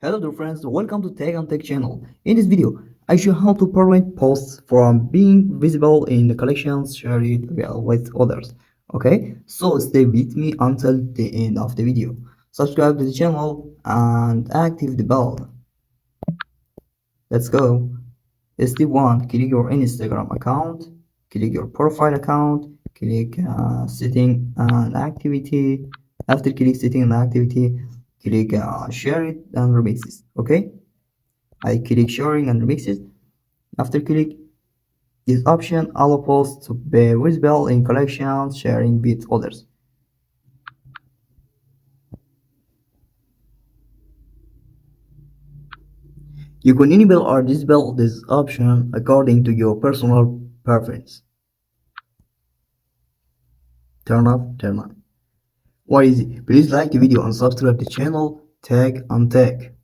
Hello dear friends, welcome to Tech and Tech channel. In this video, I show how to prevent posts from being visible in the collections shared with others. Okay, so stay with me until the end of the video. Subscribe to the channel and activate the bell. Let's go. Step 1. Click your Instagram account. Click your profile account. Click setting and activity. After click setting and activity, click share it and remixes. Okay, I click sharing and remixes. After click this option, allow posts to be visible in collections sharing with others. You can enable or disable this option according to your personal preference. Turn off, turn on. What is it? Please like the video and subscribe to the channel Tech and Tech.